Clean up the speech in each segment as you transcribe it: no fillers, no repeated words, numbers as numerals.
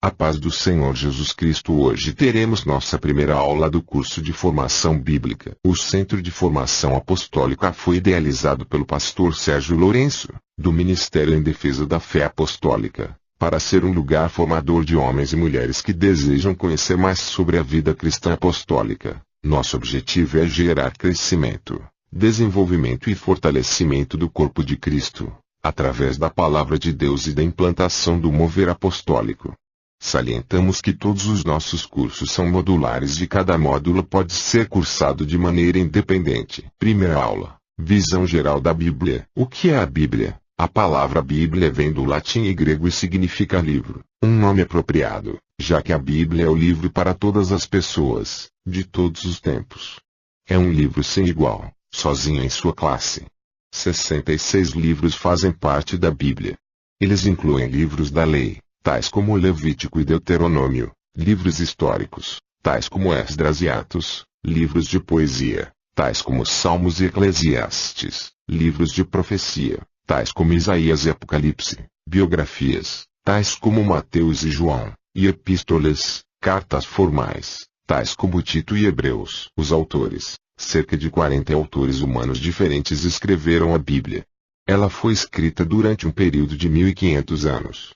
A paz do Senhor Jesus Cristo. Hoje teremos nossa primeira aula do curso de formação bíblica. O Centro de Formação Apostólica foi idealizado pelo pastor Sérgio Lourenço, do Ministério em Defesa da Fé Apostólica, para ser um lugar formador de homens e mulheres que desejam conhecer mais sobre a vida cristã apostólica. Nosso objetivo é gerar crescimento, desenvolvimento e fortalecimento do corpo de Cristo, através da palavra de Deus e da implantação do mover apostólico. Salientamos que todos os nossos cursos são modulares e cada módulo pode ser cursado de maneira independente. Primeira aula: visão geral da Bíblia. O que é a Bíblia? A palavra Bíblia vem do latim e grego e significa livro, um nome apropriado, já que a Bíblia é o livro para todas as pessoas, de todos os tempos. É um livro sem igual, sozinho em sua classe. 66 livros fazem parte da Bíblia. Eles incluem livros da lei, tais como Levítico e Deuteronômio, livros históricos, tais como Esdras e Atos, livros de poesia, tais como Salmos e Eclesiastes, livros de profecia, tais como Isaías e Apocalipse, biografias, tais como Mateus e João, e epístolas, cartas formais, tais como Tito e Hebreus. Os autores, cerca de 40 autores humanos diferentes escreveram a Bíblia. Ela foi escrita durante um período de 1500 anos.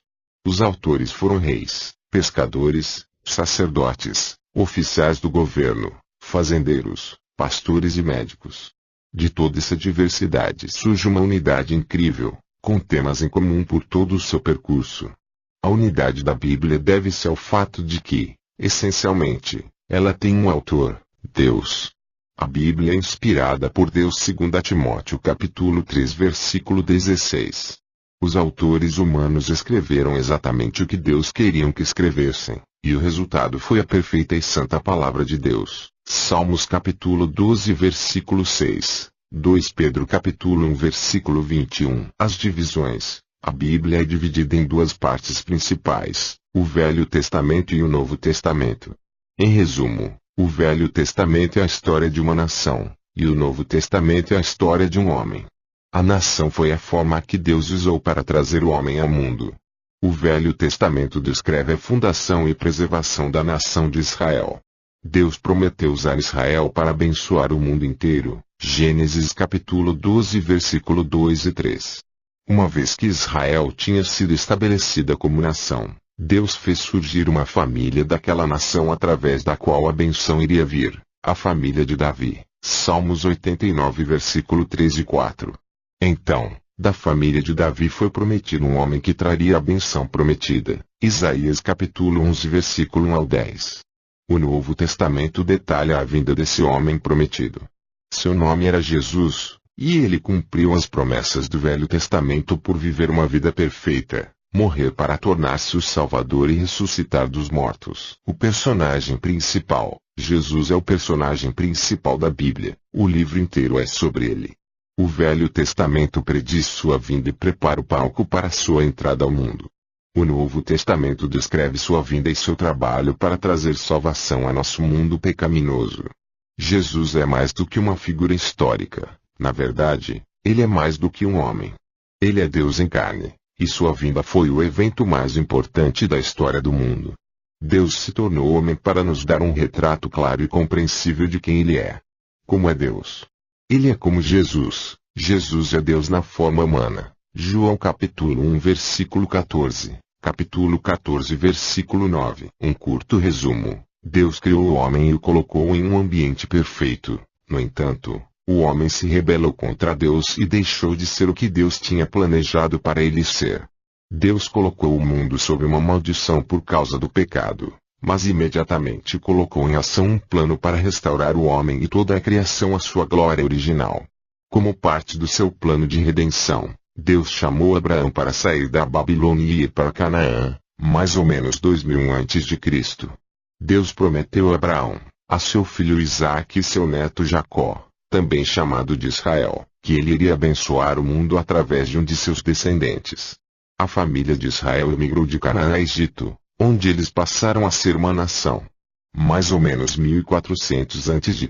Os autores foram reis, pescadores, sacerdotes, oficiais do governo, fazendeiros, pastores e médicos. De toda essa diversidade surge uma unidade incrível, com temas em comum por todo o seu percurso. A unidade da Bíblia deve-se ao fato de que, essencialmente, ela tem um autor, Deus. A Bíblia é inspirada por Deus segundo Timóteo capítulo 3 versículo 16. Os autores humanos escreveram exatamente o que Deus queria que escrevessem, e o resultado foi a perfeita e santa palavra de Deus. Salmos capítulo 12 versículo 6, 2 Pedro capítulo 1 versículo 21. As divisões. A Bíblia é dividida em duas partes principais, o Velho Testamento e o Novo Testamento. Em resumo, o Velho Testamento é a história de uma nação, e o Novo Testamento é a história de um homem. A nação foi a forma que Deus usou para trazer o homem ao mundo. O Velho Testamento descreve a fundação e preservação da nação de Israel. Deus prometeu usar Israel para abençoar o mundo inteiro. Gênesis capítulo 12 versículo 2 e 3. Uma vez que Israel tinha sido estabelecida como nação, Deus fez surgir uma família daquela nação através da qual a bênção iria vir, a família de Davi. Salmos 89 versículo 3 e 4. Então, da família de Davi foi prometido um homem que traria a bênção prometida. Isaías capítulo 11 versículo 1 ao 10. O Novo Testamento detalha a vinda desse homem prometido. Seu nome era Jesus, e ele cumpriu as promessas do Velho Testamento por viver uma vida perfeita, morrer para tornar-se o Salvador e ressuscitar dos mortos. O personagem principal, Jesus, é o personagem principal da Bíblia. O livro inteiro é sobre ele. O Velho Testamento prediz sua vinda e prepara o palco para sua entrada ao mundo. O Novo Testamento descreve sua vinda e seu trabalho para trazer salvação a nosso mundo pecaminoso. Jesus é mais do que uma figura histórica. Na verdade, ele é mais do que um homem. Ele é Deus em carne, e sua vinda foi o evento mais importante da história do mundo. Deus se tornou homem para nos dar um retrato claro e compreensível de quem ele é. Como é Deus? Ele é como Jesus. Jesus é Deus na forma humana. João capítulo 1 versículo 14. Capítulo 14 versículo 9. Um curto resumo. Deus criou o homem e o colocou em um ambiente perfeito. No entanto, o homem se rebelou contra Deus e deixou de ser o que Deus tinha planejado para ele ser. Deus colocou o mundo sob uma maldição por causa do pecado, mas imediatamente colocou em ação um plano para restaurar o homem e toda a criação à sua glória original. Como parte do seu plano de redenção, Deus chamou Abraão para sair da Babilônia e ir para Canaã, mais ou menos 2000 a.C. Deus prometeu a Abraão, a seu filho Isaque e seu neto Jacó, também chamado de Israel, que ele iria abençoar o mundo através de um de seus descendentes. A família de Israel emigrou de Canaã a Egito, onde eles passaram a ser uma nação. Mais ou menos 1400 a.C.,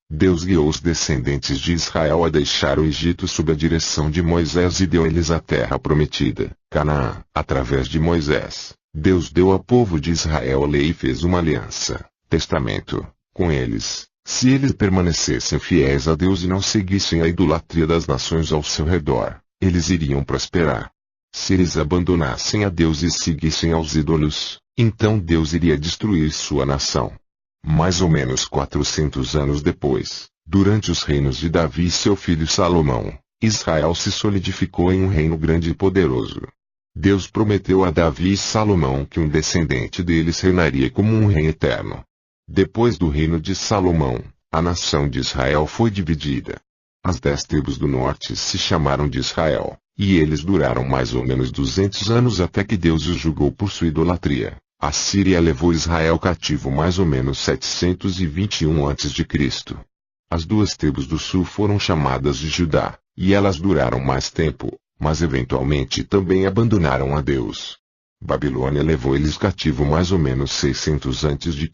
Deus guiou os descendentes de Israel a deixar o Egito sob a direção de Moisés e deu a eles a terra prometida, Canaã. Através de Moisés, Deus deu ao povo de Israel a lei e fez uma aliança, testamento, com eles. Se eles permanecessem fiéis a Deus e não seguissem a idolatria das nações ao seu redor, eles iriam prosperar. Se eles abandonassem a Deus e seguissem aos ídolos, então Deus iria destruir sua nação. Mais ou menos 400 anos depois, durante os reinos de Davi e seu filho Salomão, Israel se solidificou em um reino grande e poderoso. Deus prometeu a Davi e Salomão que um descendente deles reinaria como um rei eterno. Depois do reino de Salomão, a nação de Israel foi dividida. As 10 tribos do norte se chamaram de Israel, e eles duraram mais ou menos 200 anos até que Deus os julgou por sua idolatria. A Síria levou Israel cativo mais ou menos 721 a.C. As 2 tribos do sul foram chamadas de Judá, e elas duraram mais tempo, mas eventualmente também abandonaram a Deus. Babilônia levou eles cativo mais ou menos 600 a.C.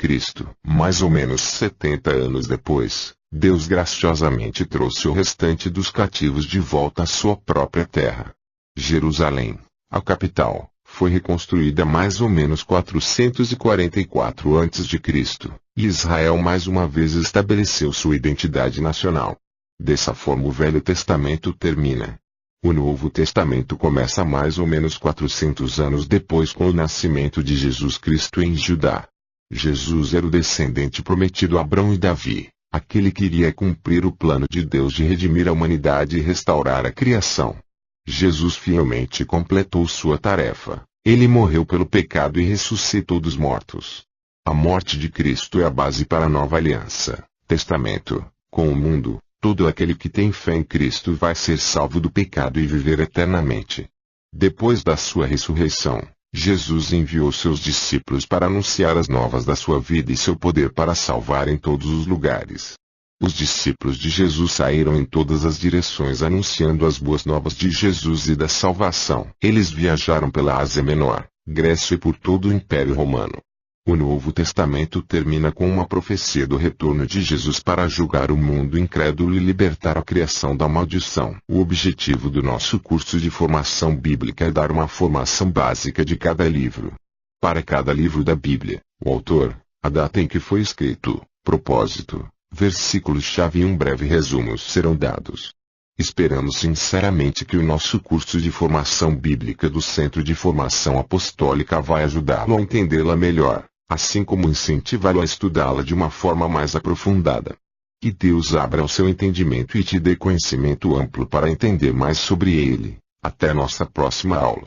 Mais ou menos 70 anos depois, Deus graciosamente trouxe o restante dos cativos de volta à sua própria terra. Jerusalém, a capital, foi reconstruída mais ou menos 444 a.C., e Israel mais uma vez estabeleceu sua identidade nacional. Dessa forma o Velho Testamento termina. O Novo Testamento começa mais ou menos 400 anos depois com o nascimento de Jesus Cristo em Judá. Jesus era o descendente prometido a Abrão e Davi, aquele que iria cumprir o plano de Deus de redimir a humanidade e restaurar a criação. Jesus fielmente completou sua tarefa. Ele morreu pelo pecado e ressuscitou dos mortos. A morte de Cristo é a base para a nova aliança, testamento, com o mundo. Todo aquele que tem fé em Cristo vai ser salvo do pecado e viver eternamente. Depois da sua ressurreição, Jesus enviou seus discípulos para anunciar as novas da sua vida e seu poder para salvar em todos os lugares. Os discípulos de Jesus saíram em todas as direções anunciando as boas novas de Jesus e da salvação. Eles viajaram pela Ásia Menor, Grécia e por todo o Império Romano. O Novo Testamento termina com uma profecia do retorno de Jesus para julgar o mundo incrédulo e libertar a criação da maldição. O objetivo do nosso curso de formação bíblica é dar uma formação básica de cada livro. Para cada livro da Bíblia, o autor, a data em que foi escrito, propósito, versículos-chave e um breve resumo serão dados. Esperamos sinceramente que o nosso curso de formação bíblica do Centro de Formação Apostólica vai ajudá-lo a entendê-la melhor, assim como incentivá-lo a estudá-la de uma forma mais aprofundada. Que Deus abra o seu entendimento e te dê conhecimento amplo para entender mais sobre ele. Até nossa próxima aula.